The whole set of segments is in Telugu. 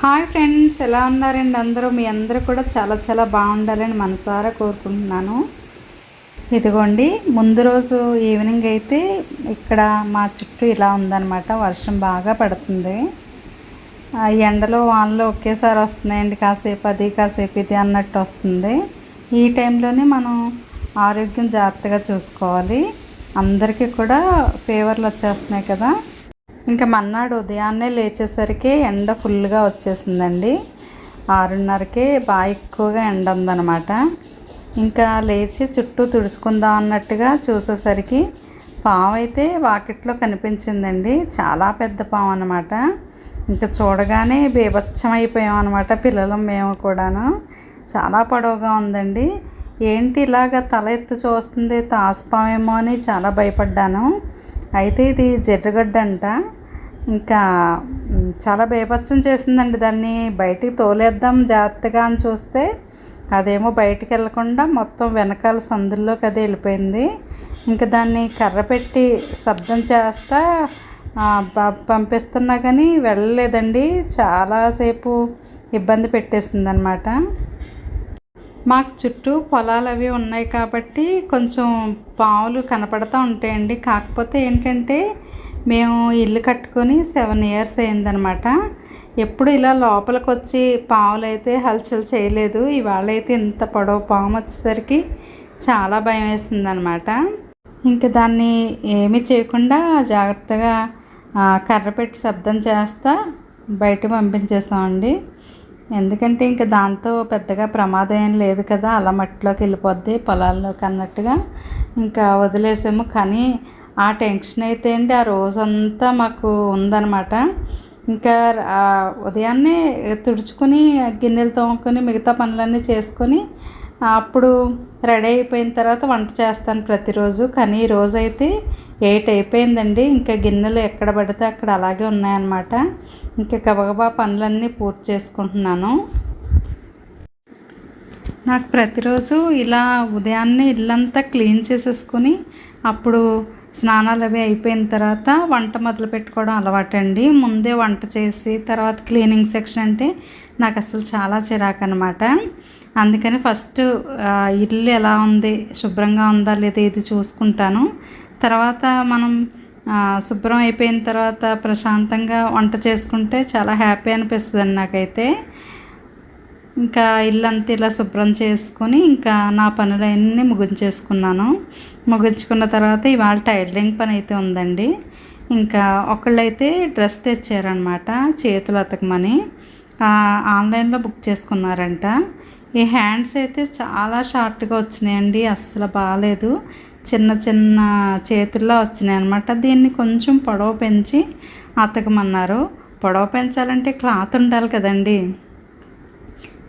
హాయ్ ఫ్రెండ్స్, ఎలా ఉన్నారండి అందరూ? మీ అందరూ కూడా చాలా చాలా బాగుండాలని మనసారా కోరుకుంటున్నాను. ఇదిగోండి, ముందు రోజు ఈవినింగ్ అయితే ఇక్కడ మా చుట్టూ ఇలా ఉందన్నమాట. వర్షం బాగా పడుతుంది. ఎండలో వానలో ఒకేసారి వస్తున్నాయండి. కాసేపు అది కాసేపు ఇది అన్నట్టు వస్తుంది. ఈ టైంలోనే మనం ఆరోగ్యం జాగ్రత్తగా చూసుకోవాలి. అందరికీ కూడా ఫీవర్లు వచ్చేస్తున్నాయి కదా. ఇంకా మన్నాడు ఉదయాన్నే లేచేసరికి ఎండ ఫుల్గా వచ్చేసిందండి. 6:30కే బాగా ఎక్కువగా ఎండ ఉందన్నమాట. ఇంకా లేచి చుట్టూ తుడుచుకుందాం అన్నట్టుగా చూసేసరికి పాము అయితే వాకిట్లో కనిపించిందండి. చాలా పెద్ద పాము అన్నమాట. ఇంకా చూడగానే బీభత్సం అయిపోయాం అనమాట, పిల్లలు మేము కూడాను. చాలా పొడవుగా ఉందండి. ఏంటి ఇలాగ తల ఎత్తి చూస్తుంది, తాసుపామేమో అని చాలా భయపడ్డాను. అయితే ఇది జర్రగడ్డ అంట. ఇంకా చాలా బేభత్సం చేసిందండి. దాన్ని బయటికి తోలేద్దాం జాగ్రత్తగా అని చూస్తే అదేమో బయటికి వెళ్ళకుండా మొత్తం వెనకాల సందుల్లోకి అది వెళ్ళిపోయింది. ఇంకా దాన్ని కర్ర పెట్టి శబ్దం చేస్తా పంపిస్తున్నా కానీ వెళ్ళలేదండి. చాలాసేపు ఇబ్బంది పెట్టేసింది అనమాట. మాకు చుట్టూ పొలాలు అవి ఉన్నాయి కాబట్టి కొంచెం పాములు కనపడుతూ ఉంటాయండి. కాకపోతే ఏంటంటే మేము ఇల్లు కట్టుకొని 7 years అయిందనమాట. ఎప్పుడు ఇలా లోపలికి వచ్చి పాములు అయితే హల్చల్ చేయలేదు. ఇవాళ అయితే ఇంత పొడవు పాము వచ్చేసరికి చాలా భయం వేసిందనమాట. ఇంకా దాన్ని ఏమీ చేయకుండా జాగ్రత్తగా కర్ర పెట్టి శబ్దం చేస్తా బయట పంపించేసామండి. ఎందుకంటే ఇంకా దాంతో పెద్దగా ప్రమాదం ఏం లేదు కదా, అలా మట్టిలోకి వెళ్ళిపోద్ది పొలాల్లోకి అన్నట్టుగా ఇంకా వదిలేసాము. కానీ ఆ టెన్షన్ అయితే అండి ఆ రోజంతా మాకు ఉందన్నమాట. ఇంకా ఉదయాన్నే తుడుచుకొని గిన్నెలు తోముకొని మిగతా పనులన్నీ చేసుకొని అప్పుడు రెడీ అయిపోయిన తర్వాత వంట చేస్తాను ప్రతిరోజు. కానీ ఈ రోజైతే 8 అయిపోయిందండి. ఇంకా గిన్నెలు ఎక్కడ పడితే అక్కడ అలాగే ఉన్నాయన్నమాట. ఇంకా గబగబా పనులన్నీ పూర్తి చేసుకుంటున్నాను. నాకు ప్రతిరోజు ఇలా ఉదయాన్నే ఇల్లంతా క్లీన్ చేసేసుకొని అప్పుడు స్నానాలు అవి అయిపోయిన తర్వాత వంట మొదలు పెట్టుకోవడం అలవాటండి. ముందే వంట చేసి తర్వాత క్లీనింగ్ సెక్షన్ అంటే నాకు అసలు చాలా చిరాకు అనమాట. అందుకని ఫస్ట్ ఇల్లు ఎలా ఉంది, శుభ్రంగా ఉందా లేదా ఇది చూసుకుంటాను. తర్వాత మనం శుభ్రం అయిపోయిన తర్వాత ప్రశాంతంగా వంట చేసుకుంటే చాలా హ్యాపీ అనిపిస్తుంది నాకైతే. ఇంకా ఇల్లంతా ఇలా శుభ్రం చేసుకొని ఇంకా నా పనులన్నీ ముగించుకున్న తర్వాత ఇవాళ టైలరింగ్ పని అయితే ఉందండి. ఇంకా ఒకళ్ళైతే డ్రెస్ తెచ్చారనమాట చేతులు అతకమని, ఆన్లైన్లో బుక్ చేసుకున్నారంట. ఈ హ్యాండ్స్ అయితే చాలా షార్ట్గా వచ్చినాయండి, అస్సలు బాగాలేదు. చిన్న చిన్న చేతుల్లో వచ్చినాయి అనమాట. దీన్ని కొంచెం పొడవు పెంచి అతకమన్నారు. పొడవు పెంచాలంటే క్లాత్ ఉండాలి కదండి.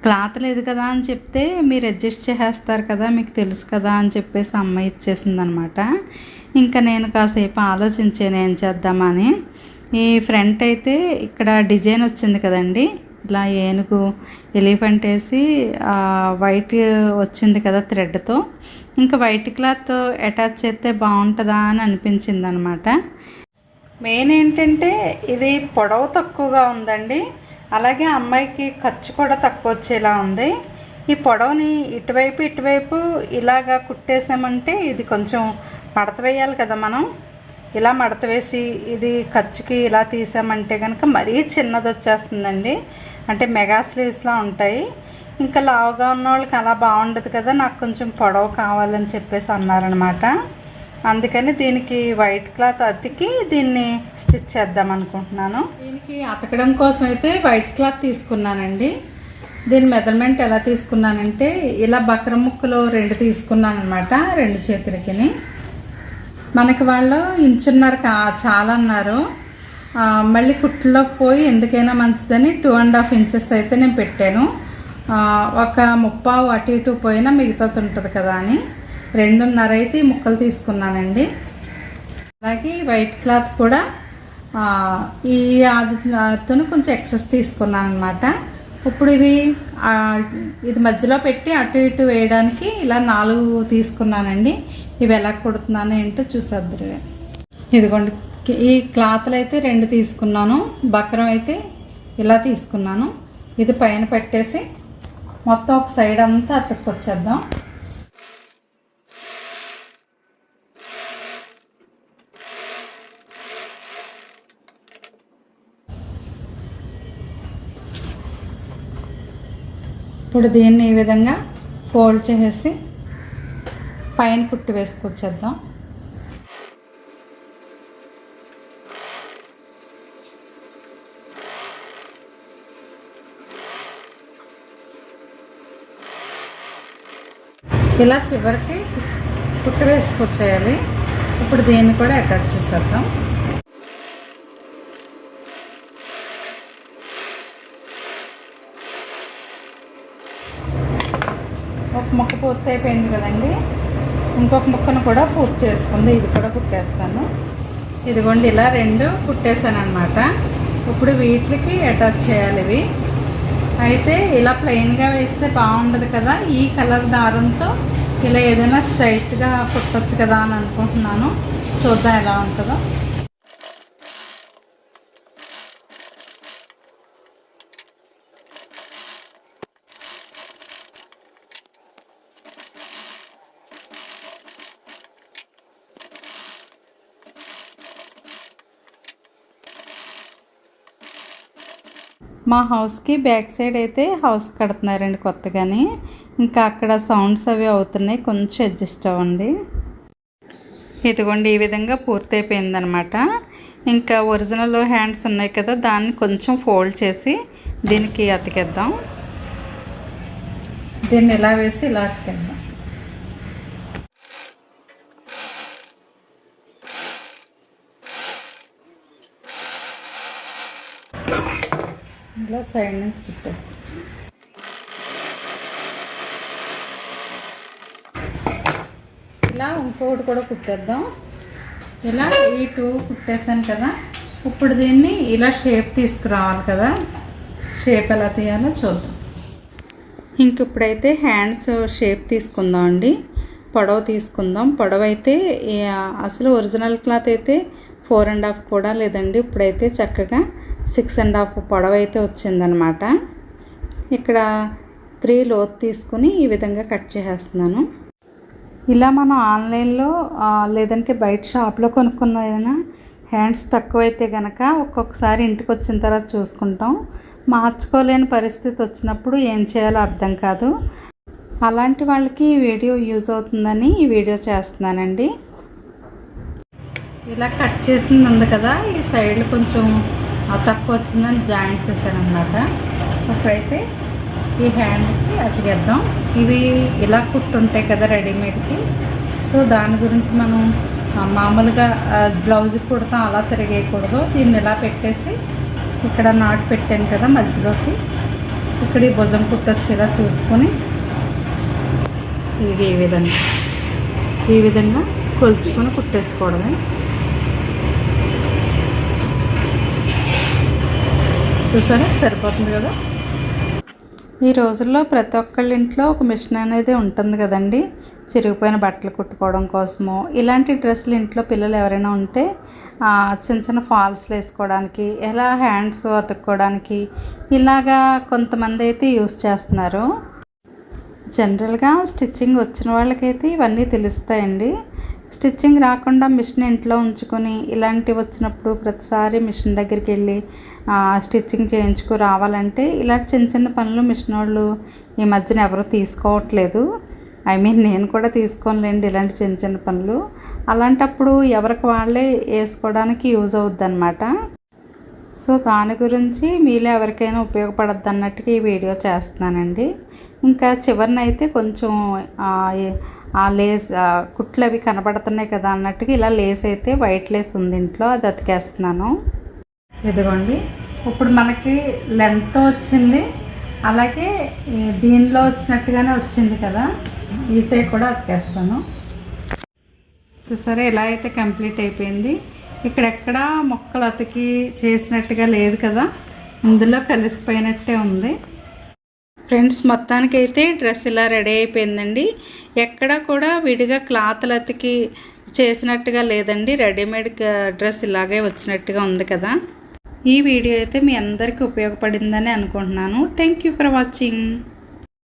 క్లాత్ లేదు కదా అని చెప్తే మీరు అడ్జస్ట్ చేసేస్తారు కదా, మీకు తెలుసు కదా అని చెప్పేసి అమ్మాయి ఇచ్చేసిందనమాట. ఇంకా నేను కాసేపు ఆలోచించాను ఏం చేద్దామని. ఈ ఫ్రంట్ అయితే ఇక్కడ డిజైన్ వచ్చింది కదండి, ఇలా ఏనుగు ఎలిఫెంట్ వేసి వైట్ వచ్చింది కదా థ్రెడ్తో. ఇంకా వైట్ క్లాత్ అటాచ్ చేస్తే బాగుంటుందా అని అనిపించింది అనమాట. మెయిన్ ఏంటంటే ఇది పొడవు తక్కువగా ఉందండి, అలాగే అమ్మాయికి ఖర్చు కూడా తక్కువ వచ్చేలా ఉంది. ఈ పొడవుని ఇటువైపు ఇలాగా కుట్టేసామంటే ఇది కొంచెం మడత వేయాలి కదా మనం. ఇలా మడత వేసి ఇది ఖర్చుకి ఇలా తీసామంటే కనుక మరీ చిన్నది వచ్చేస్తుందండి. అంటే మెగా స్లీవ్స్లా ఉంటాయి. ఇంకా లావుగా ఉన్న వాళ్ళకి అలా బాగుండదు కదా, నాకు కొంచెం పొడవు కావాలని చెప్పేసి అన్నారనమాట. అందుకని దీనికి వైట్ క్లాత్ అతికి దీన్ని స్టిచ్ చేద్దాం అనుకుంటున్నాను. దీనికి అతకడం కోసం అయితే వైట్ క్లాత్ తీసుకున్నానండి. దీని మెజర్మెంట్ ఎలా తీసుకున్నానంటే ఇలా బక్రం ముక్కలు 2 తీసుకున్నాను అనమాట, 2 చేతులకి. మనకి వాళ్ళు 1.5 చాలా అన్నారు. మళ్ళీ కుట్లోకి పోయి ఎందుకైనా మంచిదని 2.5 inches అయితే నేను పెట్టాను. ఒక 30 అటు ఇటు పోయినా మిగతాది ఉంటుంది కదా అని 2.5 అయితే ఈ ముక్కలు తీసుకున్నానండి. అలాగే వైట్ క్లాత్ కూడా ఈ ఆదితో కొంచెం ఎక్సెస్ తీసుకున్నాను అనమాట. ఇప్పుడు ఇది మధ్యలో పెట్టి అటు ఇటు వేయడానికి ఇలా 4 తీసుకున్నానండి. ఇవి ఎలా కుడుతున్నాను ఏంటో చూసేద్దరు. ఇదిగోండి, ఈ క్లాత్లు అయితే 2 తీసుకున్నాను. బక్రం అయితే ఇలా తీసుకున్నాను. ఇది పైన పెట్టేసి మొత్తం ఒక సైడ్ అంతా అతుక్కొచ్చేద్దాం. ఇప్పుడు దీన్ని ఈ విధంగా ఫోల్డ్ చేసేసి పైన కుట్టి వేసుకొచ్చేద్దాం. ఇలా చివరికి కుట్టు వేసుకొచ్చేయాలి. ఇప్పుడు దీన్ని కూడా అటాచ్ చేసేద్దాం. ఒక ముక్క పూర్తి అయిపోయింది కదండి. ఇంకొక ముక్కను కూడా పూర్తి చేసుకుంది. ఇది కూడా కుట్టేస్తాను. ఇదిగోండి ఇలా 2 కుట్టేసాను అనమాట. ఇప్పుడు వీటికి అటాచ్ చేయాలి. ఇవి అయితే ఇలా ప్లెయిన్గా వేస్తే బాగుండదు కదా. ఈ కలర్ దారంతో ఇలా ఏదైనా స్ట్రైట్గా కుట్టొచ్చు కదా అని అనుకుంటున్నాను. చూద్దాం ఎలా ఉంటుందో. మా హౌస్కి బ్యాక్ సైడ్ అయితే హౌస్ కడుతున్నారండి కొత్తగాని. ఇంకా అక్కడ సౌండ్స్ అవి అవుతున్నాయి, కొంచెం అడ్జస్ట్ అవ్వండి. ఇదిగోండి ఈ విధంగా పూర్తయిపోయిందనమాట. ఇంకా ఒరిజినల్ హ్యాండ్స్ ఉన్నాయి కదా, దాన్ని కొంచెం ఫోల్డ్ చేసి దీనికి అతికేద్దాం. దీన్ని ఇలా వేసి ఇలా అతికేద్దాం. ఇలా సైడ్ నుంచి కుట్టేసుకోవచ్చు. ఇలా ఇంకోటి కూడా కుట్టేద్దాం. ఇలా ఈ 2 కుట్టేసాను కదా. ఇప్పుడు దీన్ని ఇలా షేప్ తీసుకురావాలి కదా. షేప్ ఎలా తీయాలో చూద్దాం. ఇంక ఇప్పుడైతే హ్యాండ్స్ షేప్ తీసుకుందాం అండి. పొడవు తీసుకుందాం. పొడవు అయితే అసలు ఒరిజినల్ క్లాత్ అయితే 4.5 కూడా లేదండి. ఇప్పుడైతే చక్కగా 6.5 పొడవు అయితే వచ్చిందనమాట. ఇక్కడ 3 లోతు తీసుకుని ఈ విధంగా కట్ చేసేస్తున్నాను. ఇలా మనం ఆన్లైన్లో లేదంటే బయట షాప్లో కొనుక్కున్న ఏదైనా హ్యాండ్స్ తక్కువైతే కనుక ఒక్కొక్కసారి ఇంటికి వచ్చిన తర్వాత చూసుకుంటాం. మార్చుకోలేని పరిస్థితి వచ్చినప్పుడు ఏం చేయాలో అర్థం కాదు. అలాంటి వాళ్ళకి ఈ వీడియో యూజ్ అవుతుందని ఈ వీడియో చేస్తున్నానండి. ఇలా కట్ చేసింది ఉంది కదా, ఈ సైడ్లు కొంచెం తక్కువ వచ్చిందని జాయింట్ చేశాను అన్నమాట. ఇప్పుడైతే ఈ హ్యాండ్కి అతికేద్దాం. ఇవి ఇలా కుట్టుంటాయి కదా రెడీమేడ్కి. సో దాని గురించి మనం మామూలుగా బ్లౌజ్ కుడతాం, అలా తిరిగేయకూడదు. దీన్ని ఇలా పెట్టేసి ఇక్కడ నాటు పెట్టాను కదా మధ్యలోకి, ఇక్కడ ఈ భుజం కుట్టొచ్చేలా చూసుకొని ఇది ఈ విధంగా కొలుచుకొని కుట్టేసుకోవడమే. చూసారా, సరిపోతుంది కదా. ఈ రోజుల్లో ప్రతి ఒక్కళ్ళ ఇంట్లో ఒక మిషన్ అనేది ఉంటుంది కదండి, చిరిగిపోయిన బట్టలు కుట్టుకోవడం కోసము. ఇలాంటి డ్రెస్సులు ఇంట్లో పిల్లలు ఎవరైనా ఉంటే చిన్న చిన్న ఫాల్స్లు వేసుకోవడానికి, ఎలా హ్యాండ్స్ అతుక్కోవడానికి ఇలాగా కొంతమంది అయితే యూస్ చేస్తున్నారు. జనరల్గా స్టిచ్చింగ్ వచ్చిన వాళ్ళకైతే ఇవన్నీ తెలుస్తాయండి. స్టిచ్చింగ్ రాకుండా మిషన్ ఇంట్లో ఉంచుకొని ఇలాంటివి వచ్చినప్పుడు ప్రతిసారి మిషన్ దగ్గరికి వెళ్ళి స్టిచ్చింగ్ చేయించుకు రావాలంటే ఇలా చిన్న చిన్న పనులు మిషన్ వాళ్ళు ఈ మధ్యన ఎవరు తీసుకోవట్లేదు. నేను కూడా తీసుకోలేండి ఇలాంటి చిన్న చిన్న పనులు. అలాంటప్పుడు ఎవరికి వాళ్ళే వేసుకోవడానికి యూజ్ అవుద్ది అనమాట. సో దాని గురించి మీలో ఎవరికైనా ఉపయోగపడద్దు అన్నట్టుగా ఈ వీడియో చేస్తున్నానండి. ఇంకా చివరినైతే కొంచెం ఆ లేస్ కుట్లు అవి కనబడుతున్నాయి కదా అన్నట్టుగా ఇలా లేస్ అయితే వైట్ లేస్ ఉంది ఇంట్లో, అది అతికేస్తున్నాను. ఇదిగోండి ఇప్పుడు మనకి లెంత్ వచ్చింది, అలాగే దీనిలో వచ్చినట్టుగానే వచ్చింది కదా. ఈ చేయి కూడా అతికేస్తాను. చూసారా, ఇలా అయితే కంప్లీట్ అయిపోయింది. ఇక్కడెక్కడ మొక్కలు అతికి చేసినట్టుగా లేదు కదా, ఇందులో కలిసిపోయినట్టే ఉంది. ఫ్రెండ్స్, మొత్తానికైతే డ్రెస్ ఇలా రెడీ అయిపోయిందండి. ఎక్కడ కూడా విడిగా క్లాత్లు అతికి చేసినట్టుగా లేదండి. రెడీమేడ్ డ్రెస్ ఇలాగే వచ్చినట్టుగా ఉంది కదా. ఈ వీడియో అయితే మీ అందరికీ ఉపయోగపడిందని అనుకుంటున్నాను. Thank you for watching.